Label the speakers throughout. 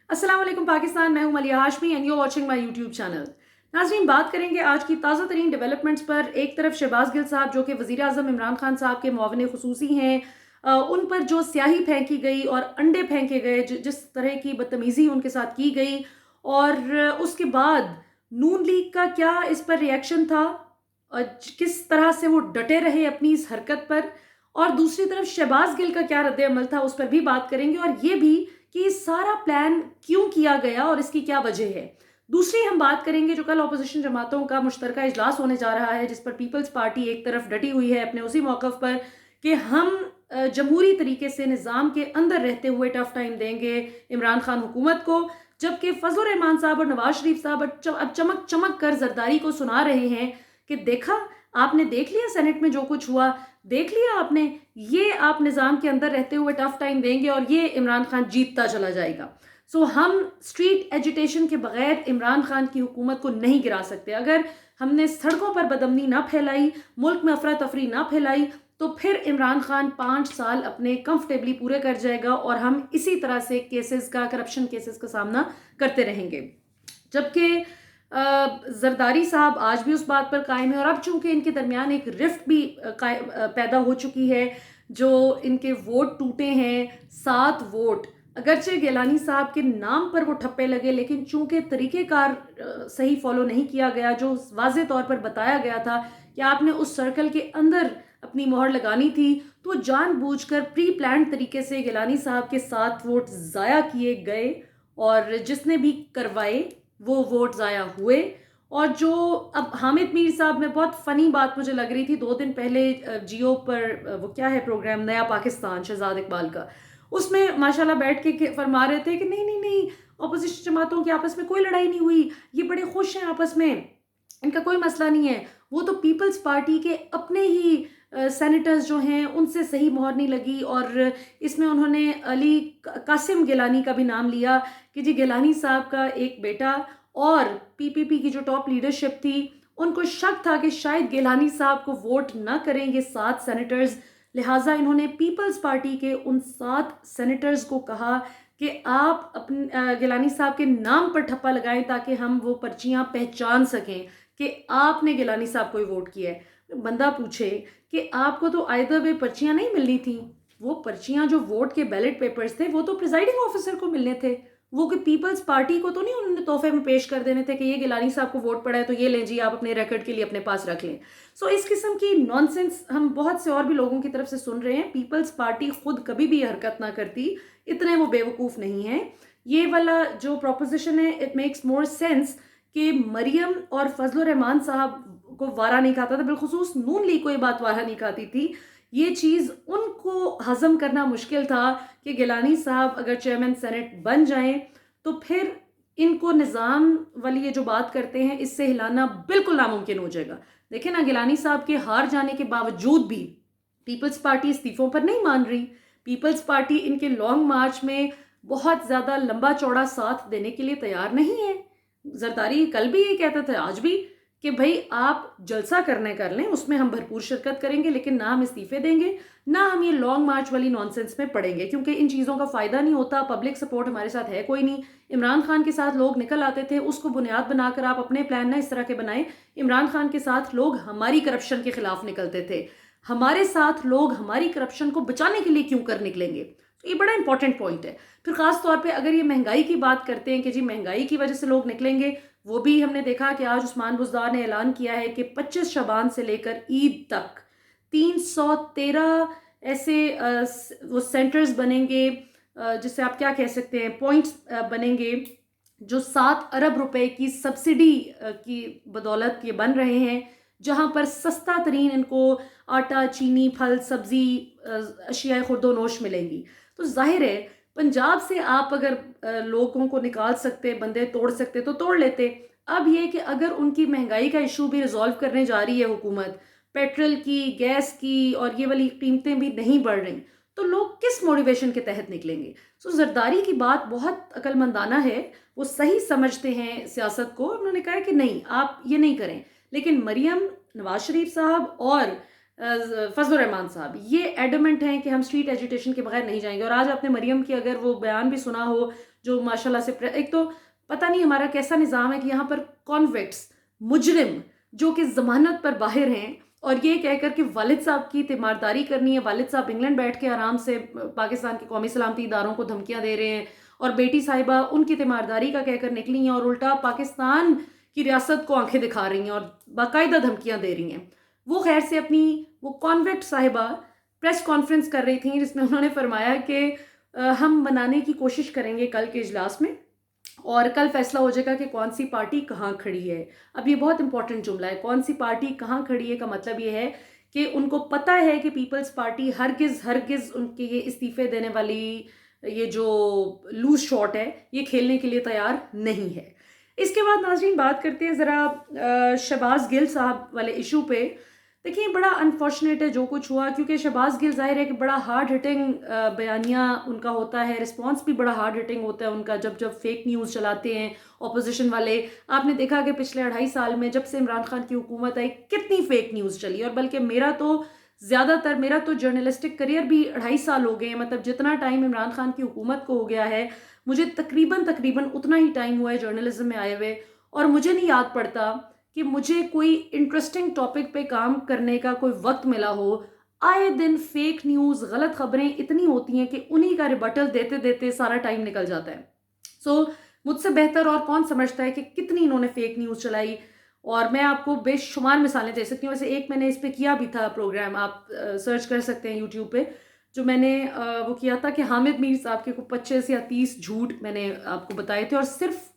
Speaker 1: अस्सलाम वालेकुम पाकिस्तान, मैं हूं मलिया Hashmi and you watching my YouTube channel. नाज़रीन, बात करेंगे आज की ताज़ा तरीन डेवलपमेंट्स पर। एक तरफ शहबाज गिल साहब जो कि वज़ीर आज़म इमरान खान साहब के मुआविन ख़ुसूसी हैं, उन पर जो स्याही फेंकी गई और अंडे फेंके गए, जिस तरह की बदतमीज़ी उनके साथ की गई, और उसके बाद नून लीग का क्या इस पर रिएक्शन था, किस तरह से वो डटे रहे अपनी इस हरकत पर, और दूसरी तरफ शहबाज गिल का क्या रद्द अमल था, उस पर भी बात करेंगे। और ये भी कि ये सारा प्लान क्यों किया गया और इसकी क्या वजह है। दूसरी हम बात करेंगे जो कल अपोजिशन जमातों का मुश्तरका इजलास होने जा रहा है, जिस पर पीपल्स पार्टी एक तरफ डटी हुई है अपने उसी मौक़िफ़ पर कि हम जमहूरी तरीके से निज़ाम के अंदर रहते हुए टफ टाइम देंगे इमरान खान हुकूमत को, जबकि फजल रहमान साहब और नवाज शरीफ साहब अब चमक चमक कर जरदारी को सुना रहे हैं कि देखा, आपने देख लिया सेनेट में जो कुछ हुआ, देख लिया आपने, ये आप निज़ाम के अंदर रहते हुए टफ टाइम देंगे और ये इमरान खान जीतता चला जाएगा। हम स्ट्रीट एजिटेशन के बगैर इमरान खान की हुकूमत को नहीं गिरा सकते। अगर हमने सड़कों पर बदअमनी ना फैलाई, मुल्क में अफरा तफरी ना फैलाई, तो फिर इमरान खान 5 साल अपने कंफर्टेबली पूरे कर जाएगा और हम इसी तरह से केसेस का, करप्शन केसेस का सामना करते रहेंगे। जबकि जरदारी साहब आज भी उस बात पर कायम है, और अब चूंकि इनके दरमियान एक रिफ्ट भी पैदा हो चुकी है, जो इनके वोट टूटे हैं, 7 वोट, अगरचे गिलानी साहब के नाम पर वो ठप्पे लगे, लेकिन चूंकि तरीक़ेकार सही फॉलो नहीं किया गया, जो वाज़े तौर पर बताया गया था कि आपने उस सर्कल के अंदर अपनी मोहर लगानी थी, तो जानबूझकर प्री प्लान तरीके से गिलानी साहब के 7 वोट ज़ाया किए गए, और जिसने भी करवाए वो वोट ज़ाया हुए। और जो अब हामिद मीर साहब में बहुत फ़नी बात मुझे लग रही थी 2 दिन पहले, जियो पर वो क्या है प्रोग्राम, नया पाकिस्तान, शहजाद इकबाल का, उसमें माशाल्लाह बैठ के फरमा रहे थे कि नहीं नहीं नहीं, अपोजिशन जमातों की आपस में कोई लड़ाई नहीं हुई, ये बड़े खुश हैं आपस में, इनका कोई मसला नहीं है। वो तो पीपल्स पार्टी के अपने ही सेनेटर्स जो हैं उनसे सही मोहर नहीं लगी, और इसमें उन्होंने अली कासिम गिलानी का भी नाम लिया कि जी गिलानी साहब का एक बेटा और पीपीपी की जो टॉप लीडरशिप थी, उनको शक था कि शायद गिलानी साहब को वोट ना करेंगे 7 सेनेटर्स, लिहाजा इन्होंने पीपल्स पार्टी के उन 7 सेनेटर्स को कहा कि आप अपने गिलानी साहब के नाम पर ठप्पा लगाएं ताकि हम वो पर्चियां पहचान सकें कि आपने गिलानी साहब को ही वोट किया है। बंदा पूछे कि आपको तो आइदर वे पर्चियां नहीं मिलनी थी, वो पर्चियां जो वोट के बैलेट पेपर्स थे वो तो प्रिजाइडिंग ऑफिसर को मिलने थे, वो कि पीपल्स पार्टी को तो नहीं उन्होंने तोहफे में पेश कर देने थे कि ये गिलानी साहब को वोट पड़ा है तो ये लें जी, आप अपने रिकॉर्ड के लिए अपने पास रख लें। इस किस्म की नॉनसेंस हम बहुत से और भी लोगों की तरफ से सुन रहे हैं। पीपल्स पार्टी खुद कभी भी ये हरकत ना करती, इतने वो बेवकूफ़ नहीं है। ये वाला जो प्रोपोजिशन है, इट मेक्स मोर सेंस कि मरियम और फजल रहमान साहब को वारा नहीं खाता था, बिलखुसूस नून लीग को ये बात वारा नहीं खाती थी। ये चीज़ उनको हजम करना मुश्किल था कि गिलानी साहब अगर चेयरमैन सेनेट बन जाएं तो फिर इनको निज़ाम वाली ये जो बात करते हैं इससे हिलाना बिल्कुल नामुमकिन हो जाएगा। देखें ना, गिलानी साहब के हार जाने के बावजूद भी पीपल्स पार्टी इस्तीफों पर नहीं मान रही। पीपल्स पार्टी इनके लॉन्ग मार्च में बहुत ज़्यादा लंबा चौड़ा साथ देने के लिए तैयार नहीं है। जरदारी कल भी ये कहता था, आज भी, कि भाई आप जलसा करने कर लें, उसमें हम भरपूर शिरकत करेंगे, लेकिन ना हम इस्तीफे देंगे, ना हम ये लॉन्ग मार्च वाली नॉनसेंस में पड़ेंगे, क्योंकि इन चीज़ों का फ़ायदा नहीं होता। पब्लिक सपोर्ट हमारे साथ है कोई नहीं। इमरान खान के साथ लोग निकल आते थे, उसको बुनियाद बनाकर आप अपने प्लान ना इस तरह के बनाएं। इमरान खान के साथ लोग हमारी करप्शन के खिलाफ निकलते थे, हमारे साथ लोग हमारी करप्शन को बचाने के लिए क्यों कर निकलेंगे। तो ये बड़ा इंपॉर्टेंट पॉइंट है। फिर खास तौर पे अगर ये महंगाई की बात करते हैं कि जी महंगाई की वजह से लोग निकलेंगे, वो भी हमने देखा कि आज उस्मान बुज़दार ने ऐलान किया है कि 25 शबान से लेकर ईद तक 313 ऐसे वो सेंटर्स बनेंगे, जिसे आप क्या कह सकते हैं, पॉइंट्स बनेंगे, जो 7 अरब रुपए की सब्सिडी की बदौलत ये बन रहे हैं, जहां पर सस्ता तरीन इनको आटा, चीनी, फल, सब्जी, अशिया खुर्दोनोश मिलेंगी। तो जाहिर है पंजाब से आप अगर लोगों को निकाल सकते, बंदे तोड़ सकते तो तोड़ लेते। अब ये कि अगर उनकी महंगाई का इशू भी रिजॉल्व करने जा रही है हुकूमत, पेट्रोल की, गैस की, और ये वाली कीमतें भी नहीं बढ़ रही, तो लोग किस मोटिवेशन के तहत निकलेंगे। जरदारी की बात बहुत अकलमंदाना है, वो सही समझते हैं सियासत को। उन्होंने कहा कि नहीं, आप ये नहीं करें, लेकिन मरियम, नवाज शरीफ साहब और फजल रहमान साहब ये एडमेंट हैं कि हम स्ट्रीट एजुटेशन के बगैर नहीं जाएंगे। और आज आपने मरियम की अगर वो बयान भी सुना हो, जो माशाल्लाह से एक तो पता नहीं हमारा कैसा निज़ाम है कि यहाँ पर कॉन्विक्ट्स, मुजरिम जो कि ज़मानत पर बाहर हैं और ये कहकर कि वालिद साहब की तीमारदारी करनी है, वालिद साहब इंग्लैंड बैठ के आराम से पाकिस्तान के कौमी सलामती इदारों को धमकियाँ दे रहे हैं और बेटी साहिबा उनकी तीमारदारी का कहकर निकली हैं और उल्टा पाकिस्तान की रियासत को आंखें दिखा रही हैं और बाकायदा धमकियाँ दे रही हैं। वो खैर से अपनी वो कॉन्विक्ट साहिबा प्रेस कॉन्फ्रेंस कर रही थी जिसमें उन्होंने फरमाया कि हम मनाने की कोशिश करेंगे कल के इजलास में और कल फैसला हो जाएगा कि कौन सी पार्टी कहाँ खड़ी है। अब ये बहुत इंपॉर्टेंट जुमला है, कौन सी पार्टी कहाँ खड़ी है का मतलब ये है कि उनको पता है कि पीपल्स पार्टी हरगिज़ उनके ये इस्तीफे देने वाली ये जो लूज शॉट है ये खेलने के लिए तैयार नहीं है। इसके बाद नाज़रीन बात करते हैं ज़रा शहबाज गिल साहब वाले इशू पे। देखिए बड़ा अनफॉर्चुनेट है जो कुछ हुआ, क्योंकि शहबाज गिल ज़ाहिर है कि बड़ा हार्ड हिटिंग बयानिया उनका होता है, रिस्पांस भी बड़ा हार्ड हिटिंग होता है उनका जब फेक न्यूज़ चलाते हैं ऑपोजिशन वाले। आपने देखा कि पिछले 2.5 साल में जब से इमरान खान की हुकूमत आई कितनी फेक न्यूज़ चली, और बल्कि मेरा तो जर्नलिस्टिक करियर भी 2.5 साल हो गए हैं। मतलब जितना टाइम इमरान खान की हुकूमत को हो गया है मुझे तकरीबन उतना ही टाइम हुआ है जर्नलिज्म में आए हुए, और मुझे नहीं याद पड़ता कि मुझे कोई इंटरेस्टिंग टॉपिक पे काम करने का कोई वक्त मिला हो। आए दिन फेक न्यूज़, गलत खबरें इतनी होती हैं कि उन्हीं का रिबटल देते देते सारा टाइम निकल जाता है। मुझसे बेहतर और कौन समझता है कि कितनी इन्होंने फेक न्यूज़ चलाई, और मैं आपको बेशुमार मिसालें दे सकती हूँ। वैसे एक मैंने इस पर किया भी था प्रोग्राम, आप सर्च कर सकते हैं यूट्यूब पे, जो मैंने वो किया था कि हामिद मीर साहब के को 25 या 30 झूठ मैंने आपको बताए थे और सिर्फ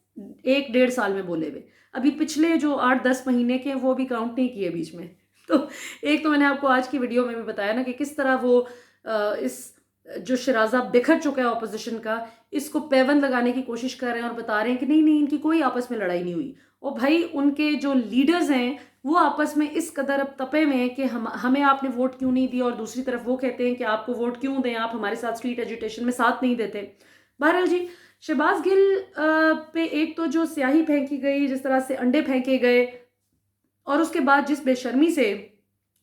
Speaker 1: 1-1.5 साल में बोले हुए। अभी पिछले जो 8-10 महीने के वो भी काउंट नहीं किए बीच में। तो एक तो मैंने आपको आज की वीडियो में भी बताया ना कि किस तरह वो इस जो शराजा बिखर चुका है ऑपोजिशन का, इसको पैबंद लगाने की कोशिश कर रहे हैं और बता रहे हैं कि नहीं इनकी कोई आपस में लड़ाई नहीं हुई। और भाई उनके जो लीडर्स हैं वो आपस में इस कदर अब तपे में हैं कि हमें आपने वोट क्यों नहीं दिया, और दूसरी तरफ वो कहते हैं कि आपको वोट क्यों दें, आप हमारे साथ स्ट्रीट एजुटेशन में साथ नहीं देते। बहरहाल जी, शहबाज गिल पे एक तो जो स्याही फेंकी गई, जिस तरह से अंडे फेंके गए, और उसके बाद जिस बेशर्मी से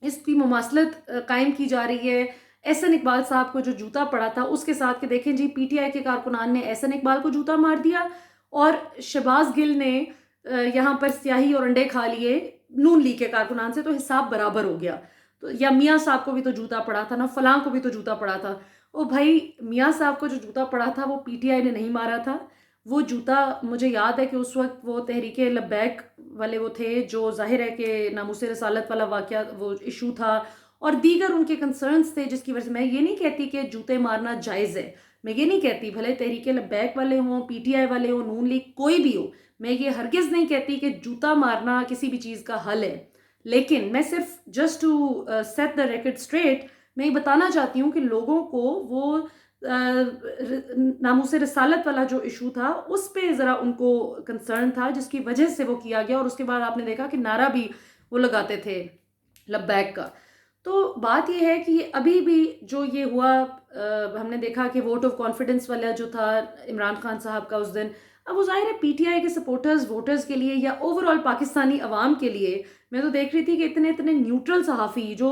Speaker 1: इसकी मुमासलत कायम की जा रही है एहसन इकबाल साहब को जो जूता पड़ा था उसके साथ, के देखें जी पीटीआई के कारकुनान ने एहसन इकबाल को जूता मार दिया और शहबाज गिल ने यहाँ पर स्याही और अंडे खा लिए नून लीग के कारकुनान से, तो हिसाब बराबर हो गया। तो या मियाँ साहब को भी तो जूता पड़ा था ना, फलां को भी तो जूता पड़ा था। ओ भाई, मियाँ साहब को जो जूता पड़ा था वो पीटीआई ने नहीं मारा था। वो जूता मुझे याद है कि उस वक्त वो तहरीक लब्बैक वाले वो थे, जो जाहिर है कि नामूस रसालत वाला वाक़या वो इशू था और दीगर उनके कंसर्न्स थे, जिसकी वजह से मैं ये नहीं कहती कि जूते मारना जायज़ है। मैं ये नहीं कहती, भले तहरीक लब्बैक वाले हों, पीटीआई वाले हों, नून लीग कोई भी हो, मैं ये हरगिज़ नहीं कहती कि जूता मारना किसी भी चीज़ का हल है। लेकिन मैं सिर्फ just to set the record straight मैं ये बताना चाहती हूँ कि लोगों को वो नामूस रसालत वाला जो इशू था उस पे ज़रा उनको कंसर्न था, जिसकी वजह से वो किया गया। और उसके बाद आपने देखा कि नारा भी वो लगाते थे लब्बैक का। तो बात ये है कि अभी भी जो ये हुआ, हमने देखा कि वोट ऑफ कॉन्फिडेंस वाला जो था इमरान खान साहब का उस दिन, अब वो जाहिर है पीटीआई के सपोर्टर्स वोटर्स के लिए या ओवरऑल पाकिस्तानी अवाम के लिए, मैं तो देख रही थी कि इतने इतने न्यूट्रल सहाफ़ी जो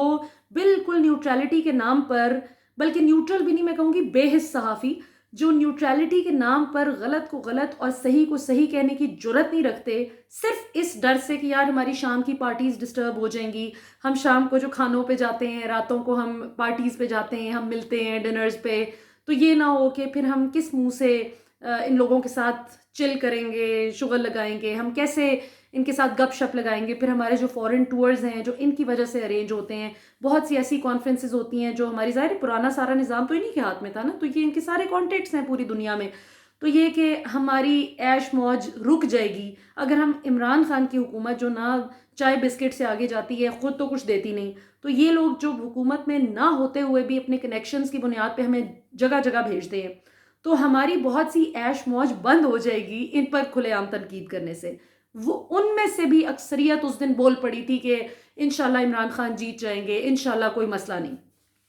Speaker 1: बिल्कुल न्यूट्रलिटी के नाम पर, बल्कि न्यूट्रल भी नहीं मैं कहूँगी, बेहिस सहाफ़ी जो न्यूट्रलिटी के नाम पर गलत को गलत और सही को सही कहने की जुर्रत नहीं रखते, सिर्फ इस डर से कि यार हमारी शाम की पार्टीज़ डिस्टर्ब हो जाएंगी, हम शाम को जो खानों पे जाते हैं, रातों को हम पार्टीज़ पे जाते हैं, हम मिलते हैं डिनर्स पे, तो ये ना हो कि फिर हम किस मुंह से इन लोगों के साथ चिल करेंगे, शुगर लगाएंगे, हम कैसे इनके साथ गपशप लगाएंगे। फिर हमारे जो फॉरेन टूर्स हैं जो इनकी वजह से अरेंज होते हैं, बहुत सी ऐसी कॉन्फ्रेंसेस होती हैं जो हमारी, ज़ाहिर पुराना सारा निज़ाम तो इन्हीं के हाथ में था ना, तो ये इनके सारे कॉन्टेक्ट्स हैं पूरी दुनिया में। तो ये कि हमारी ऐश मौज रुक जाएगी अगर हम इमरान खान की हुकूमत जो ना चाय बिस्किट से आगे जाती है, ख़ुद तो कुछ देती नहीं, तो ये लोग जो हुकूमत में ना होते हुए भी अपने कनेक्शंस की बुनियाद पे हमें जगह जगह भेजते हैं, तो हमारी बहुत सी ऐश मौज बंद हो जाएगी इन पर खुलेआम तनकीद करने से। वो उनमें से भी अक्सरियत उस दिन बोल पड़ी थी कि इंशाल्लाह इमरान खान जीत जाएंगे, इंशाल्लाह कोई मसला नहीं।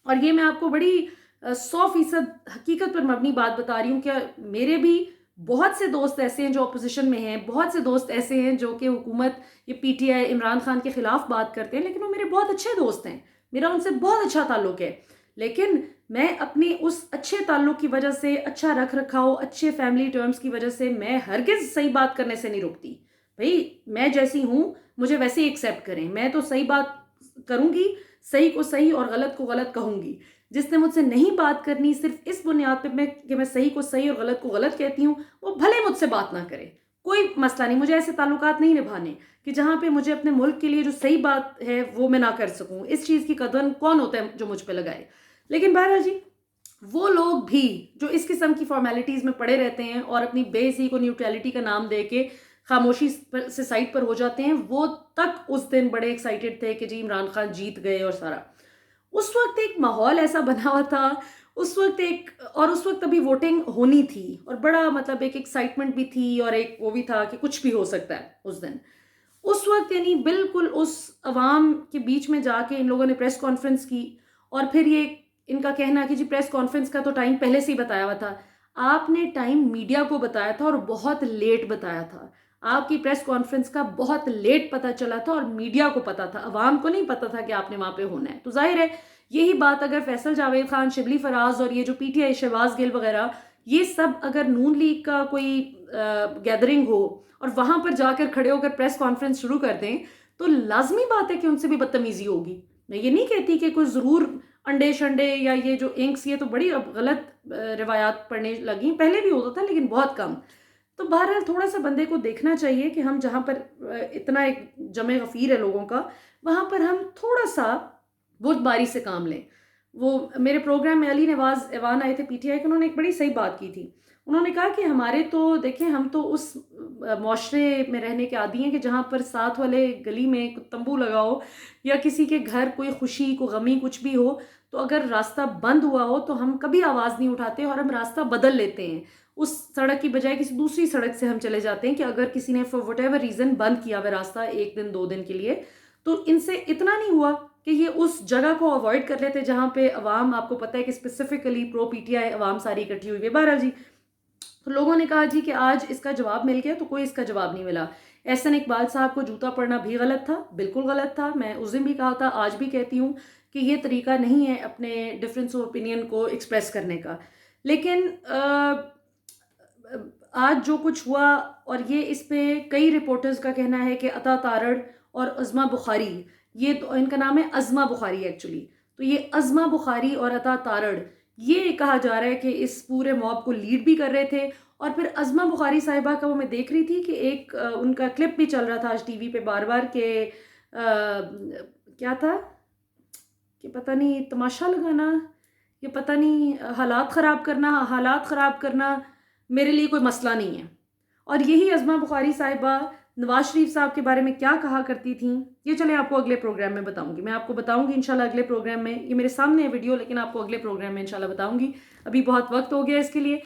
Speaker 1: और ये मैं आपको बड़ी 100% हकीकत पर मबनी बात बता रही हूँ कि मेरे भी बहुत से दोस्त ऐसे हैं जो अपोजिशन में हैं, बहुत से दोस्त ऐसे हैं जो कि हुकूमत ये पीटीआई इमरान खान के ख़िलाफ़ बात करते हैं, लेकिन वो मेरे बहुत अच्छे दोस्त हैं, मेरा उनसे बहुत अच्छा ताल्लुक़ है। लेकिन मैं अपने उस अच्छे ताल्लुक़ की वजह से, अच्छा रख-रखाव, अच्छे फैमिली टर्म्स की वजह से मैं हरगिज़ सही बात करने से नहीं रुकती। भई, मैं जैसी हूँ, मुझे वैसे ही एक्सेप्ट करें। मैं तो सही बात करूँगी, सही को सही और गलत को गलत कहूँगी। जिसने मुझसे नहीं बात करनी सिर्फ़ इस बुनियाद पे मैं सही को सही और गलत को गलत कहती हूँ, वो भले मुझसे बात ना करे। कोई मसला नहीं, मुझे ऐसे ताल्लुकात नहीं निभाने कि जहाँ पे मुझे अपने मुल्क के लिए जो सही बात है, वो मैं ना कर सकूँ। इस चीज़ की कदर कौन होता है जो मुझ पे लगाए? लेकिन बहरहाल जी, वो लोग भी जो इस किस्म की फॉर्मेलिटीज़ में पड़े रहते हैं और अपनी बेइज़्ज़ती को न्यूट्रलिटी का नाम दे के खामोशी से साइड पर हो जाते हैं, वो तक उस दिन बड़े एक्साइटेड थे कि जी इमरान खान जीत गए और सारा। उस वक़्त एक माहौल ऐसा बना हुआ था, उस वक़्त अभी वोटिंग होनी थी और बड़ा मतलब एक एक्साइटमेंट भी थी और एक वो भी था कि कुछ भी हो सकता है उस दिन। उस वक़्त यानी बिल्कुल उस अवाम के बीच में जाके इन लोगों ने प्रेस कॉन्फ्रेंस की और फिर ये इनका कहना कि जी प्रेस कॉन्फ्रेंस का तो टाइम पहले से ही बताया हुआ था। आपने टाइम मीडिया को बताया था और बहुत लेट बताया था। आपकी प्रेस कॉन्फ्रेंस का बहुत लेट पता चला था और मीडिया को पता था, अवाम को नहीं पता था कि आपने वहाँ पे होना है। तो ज़ाहिर है यही बात अगर फैसल जावेद खान, शिबली फराज और ये जो पीटीआई शहबाज गिल वगैरह, ये सब अगर नून लीग का कोई गैदरिंग हो और वहाँ पर जाकर खड़े होकर प्रेस कॉन्फ्रेंस शुरू कर दें, तो लाज़मी बात है कि उनसे भी बदतमीज़ी होगी। मैं ये नहीं कहती कि कोई ज़रूर अंडे-शंडे या ये जो इंक्स, ये तो बड़ी अब गलत रिवायात पढ़ने लगी। पहले भी होता था लेकिन बहुत कम। तो बहरहाल थोड़ा-सा बंदे को देखना चाहिए कि हम जहाँ पर इतना एक जमे गफ़ीर है लोगों का, वहाँ पर हम थोड़ा-सा बुर्दबारी से काम लें। वो मेरे प्रोग्राम में अली नवाज़ ऐवान आए थे पीटीआई के, उन्होंने एक बड़ी सही बात की थी। उन्होंने कहा कि हमारे तो देखें, हम तो उस मुआशरे में रहने के आदी हैं कि जहाँ पर साथ वाले गली में तंबू लगा हो या किसी के घर कोई खुशी, कोई गमी कुछ भी हो, तो अगर रास्ता बंद हुआ हो तो हम कभी आवाज़ नहीं उठाते और हम रास्ता बदल लेते हैं। उस सड़क की बजाय किसी दूसरी सड़क से हम चले जाते हैं कि अगर किसी ने फॉर व्हाटएवर रीज़न बंद किया हुआ रास्ता 1 दिन 2 दिन के लिए, तो इनसे इतना नहीं हुआ कि ये उस जगह को अवॉइड कर लेते जहाँ पे अवाम, आपको पता है कि स्पेसिफिकली प्रो पीटीआई अवाम सारी इकट्ठी हुई है। बहरहाल जी, तो लोगों ने कहा जी कि आज इसका जवाब मिल गया, तो कोई इसका जवाब नहीं मिला। एहसन इकबाल साहब को जूता पड़ना भी गलत था, बिल्कुल गलत था। मैं उस दिन भी कहा था, आज भी कहती हूँ कि ये तरीका नहीं है अपने डिफरेंस ऑफ ओपिनियन को एक्सप्रेस करने का। लेकिन आज जो कुछ हुआ, और ये इस पे कई रिपोर्टर्स का कहना है कि अता तारड़ और अज़मा बुखारी, ये तो इनका नाम है अज़मा बुखारी एक्चुअली, तो ये अज़मा बुखारी और अता तारड़, ये कहा जा रहा है कि इस पूरे मॉब को लीड भी कर रहे थे। और फिर अज़मा बुखारी साहिबा का वो मैं देख रही थी कि एक उनका क्लिप भी चल रहा था आज टीवी पे बार-बार के क्या था कि पता नहीं तमाशा लगाना, ये पता नहीं हालात ख़राब करना मेरे लिए कोई मसला नहीं है। और यही अज़मा बुखारी साहिबा नवाज़ शरीफ साहब के बारे में क्या कहा करती थीं, ये चलें आपको अगले प्रोग्राम में बताऊँगी। मैं आपको बताऊँगी इंशाल्लाह अगले प्रोग्राम में। ये मेरे सामने है वीडियो, लेकिन आपको अगले प्रोग्राम में इंशाल्लाह बताऊँगी। अभी बहुत वक़्त हो गया इसके लिए।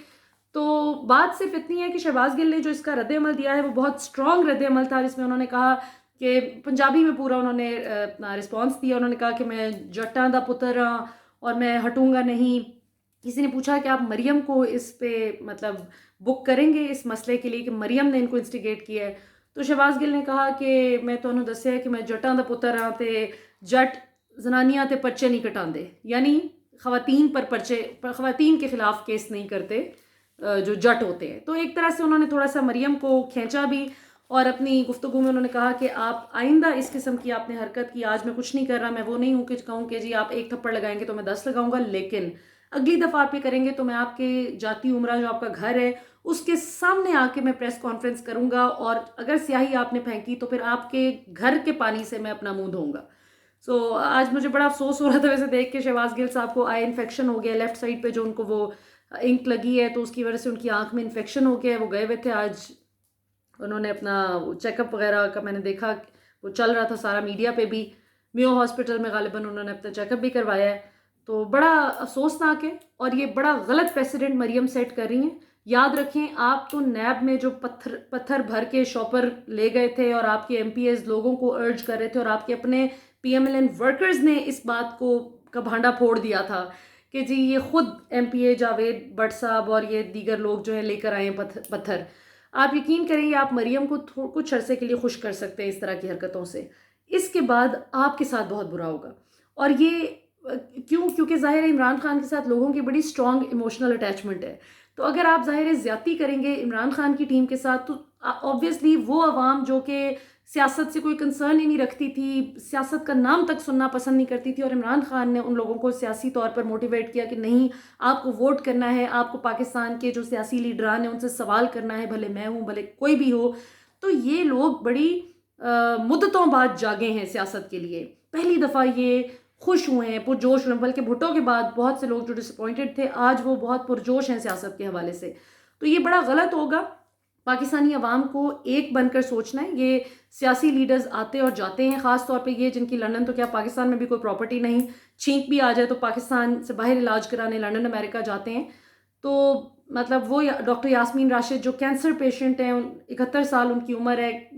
Speaker 1: तो बात सिर्फ़ इतनी है कि शहबाज़ गिल ने जो इसका रद्द-ए-अमल दिया है, वो बहुत स्ट्रॉन्ग रद्द-ए-अमल था, जिसमें उन्होंने कहा कि पंजाबी में पूरा उन्होंने अपना रिस्पॉन्स दिया। उन्होंने कहा कि मैं जट्टां दा पुत्तर हाँ और मैं हटूँगा नहीं। किसी ने पूछा कि आप मरियम को इस पे मतलब बुक करेंगे इस मसले के लिए कि मरियम ने इनको इंस्टिगेट किया है? तो शहबाज़ गिल ने कहा कि मैं तुहानू दस्सिया है कि मैं जट्टां दा पुत्तर हाँ ते जट ज़नानियां ते पर्चे नहीं कटांदे, यानी ख़वातीन पर पर्चे, ख़वातीन के ख़िलाफ़ केस नहीं करते जो जट होते हैं। तो एक तरह से उन्होंने थोड़ा-सा मरियम को खींचा भी और अपनी गुफ्तगू में उन्होंने कहा कि आप आइंदा इस किस्म की आपने हरकत की, आज मैं कुछ नहीं कर रहा, मैं वो नहीं हूँ कि कहूँ कि जी आप 1 थप्पड़ लगाएँगे तो मैं 10 लगाऊँगा, लेकिन अगली दफ़ा आप ये करेंगे तो मैं आपके जाती उमरा जो आपका घर है, उसके सामने आके मैं प्रेस कॉन्फ्रेंस करूँगा और अगर स्याही आपने फेंकी तो फिर आपके घर के पानी से मैं अपना मुँह धोऊँगा। सो आज मुझे बड़ा अफ़सोस हो रहा था वैसे देख के, शहबाज़ गिल साहब को आई इन्फेक्शन हो गया लेफ़्ट साइड पे, जो उनको वो इंक लगी है तो उसकी वजह से उनकी आँख में इन्फेक्शन हो गया है। वो गए हुए थे आज, उन्होंने अपना चेकअप वगैरह का मैंने देखा वो चल रहा था सारा मीडिया पे भी, मेयो हॉस्पिटल में ग़ालिबन उन्होंने अपना चेकअप भी करवाया है। तो बड़ा अफ़सोसनाक है और ये बड़ा गलत प्रेसिडेंट मरियम सेट कर रही हैं। याद रखें, आप तो नैब में जो पत्थर भर के शॉपर ले गए थे और आपके एमपीएस लोगों को अर्ज कर रहे थे और आपके अपने पीएमएलएन वर्कर्स ने इस बात को का भांडा फोड़ दिया था कि जी ये खुद एमपीए जावेद भट्ट साहब और ये दीगर लोग जो है लेकर आए हैं पत्थर। आप यकीन करेंगे, आप मरियम को कुछ अरसे के लिए खुश कर सकते हैं इस तरह की हरकतों से, इसके बाद आपके साथ बहुत बुरा होगा। और ये क्यों? क्योंकि ज़ाहिर है इमरान खान के साथ लोगों की बड़ी स्ट्रॉन्ग इमोशनल अटैचमेंट है। तो अगर आप ज़ाहिर है ज़्यादती करेंगे इमरान खान की टीम के साथ, तो ऑब्वियसली वो अवाम जो कि सियासत से कोई कंसर्न ही नहीं रखती थी, सियासत का नाम तक सुनना पसंद नहीं करती थी, और इमरान खान ने उन लोगों को सियासी तौर पर मोटिवेट किया कि नहीं, आपको वोट करना है, आपको पाकिस्तान के जो सियासी लीडरान हैं उनसे सवाल करना है, भले मैं हूँ भले कोई भी हो। तो ये लोग बड़ी मुद्दतों बाद जागे हैं सियासत के लिए। पहली दफ़ा ये खुश हुए हैं, पुरजोश हुए हैं, बल्कि भुट्टो के बाद बहुत से लोग जो डिसअपॉइंटेड थे, आज वो बहुत पुरजोश हैं सियासत के हवाले से। तो ये बड़ा गलत होगा। पाकिस्तानी अवाम को एक बनकर सोचना है। ये सियासी लीडर्स आते और जाते हैं, ख़ास तौर पे ये जिनकी लंदन, तो क्या पाकिस्तान में भी कोई प्रॉपर्टी नहीं, छींक भी आ जाए तो पाकिस्तान से बाहर इलाज कराने लंदन अमेरिका जाते हैं। तो मतलब वो डॉक्टर यास्मीन राशिद जो कैंसर पेशेंट हैं, 71 साल उनकी उम्र है,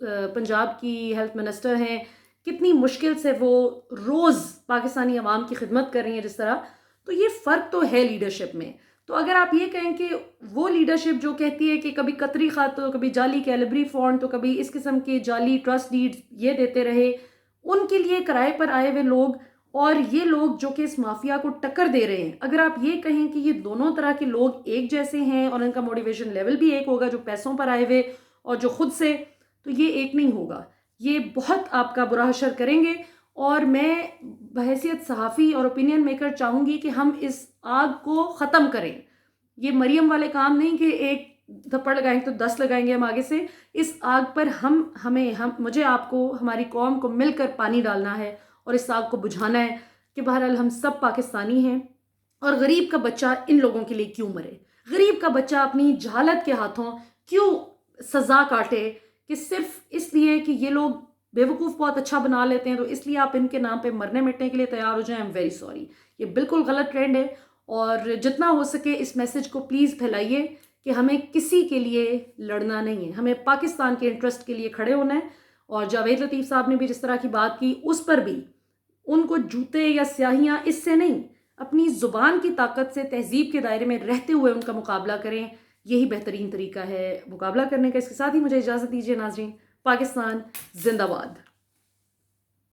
Speaker 1: पंजाब की हेल्थ मिनिस्टर हैं, कितनी मुश्किल से वो रोज़ पाकिस्तानी अवाम की खिदमत कर रही हैं जिस तरह। तो ये फ़र्क तो है लीडरशिप में। तो अगर आप ये कहें कि वो लीडरशिप जो कहती है कि कभी कतरी खत, तो कभी जाली कैलिब्री फॉन्ट, तो कभी इस किस्म के जाली ट्रस्ट डीड्स ये देते रहे, उनके लिए किराए पर आए हुए लोग और ये लोग जो कि इस माफिया को टक्कर दे रहे हैं, अगर आप ये कहें कि ये दोनों तरह के लोग एक जैसे हैं और इनका मोटिवेशन लेवल भी एक होगा, जो पैसों पर आए हुए और जो खुद से, तो ये एक नहीं होगा। ये बहुत आपका बुरा हशर करेंगे। और मैं बहैसियत सहाफ़ी और ओपिनियन मेकर चाहूँगी कि हम इस आग को ख़त्म करें। ये मरियम वाले काम नहीं कि एक थप्पड़ लगाएंगे तो 10 लगाएंगे हम आगे से। इस आग पर हम मुझे आपको, हमारी कौम को मिलकर पानी डालना है और इस आग को बुझाना है कि बहरहाल हम सब पाकिस्तानी हैं और गरीब का बच्चा इन लोगों के लिए क्यों मरे, गरीब का बच्चा अपनी जहालत के हाथों क्यों सज़ा काटे, कि सिर्फ इसलिए कि ये लोग बेवकूफ़ बहुत अच्छा बना लेते हैं, तो इसलिए आप इनके नाम पे मरने मिटने के लिए तैयार हो जाएं। आई एम वेरी सॉरी, ये बिल्कुल गलत ट्रेंड है। और जितना हो सके इस मैसेज को प्लीज़ फैलाइए कि हमें किसी के लिए लड़ना नहीं है, हमें पाकिस्तान के इंटरेस्ट के लिए खड़े होना है। और जावेद लतीफ़ साहब ने भी जिस तरह की बात की, उस पर भी उनको जूते या स्याहियाँ इससे नहीं, अपनी ज़ुबान की ताकत से तहज़ीब के दायरे में रहते हुए उनका मुकाबला करें। यही बेहतरीन तरीका है मुकाबला करने का। इसके साथ ही मुझे इजाज़त दीजिए नाज़रीन। पाकिस्तान जिंदाबाद।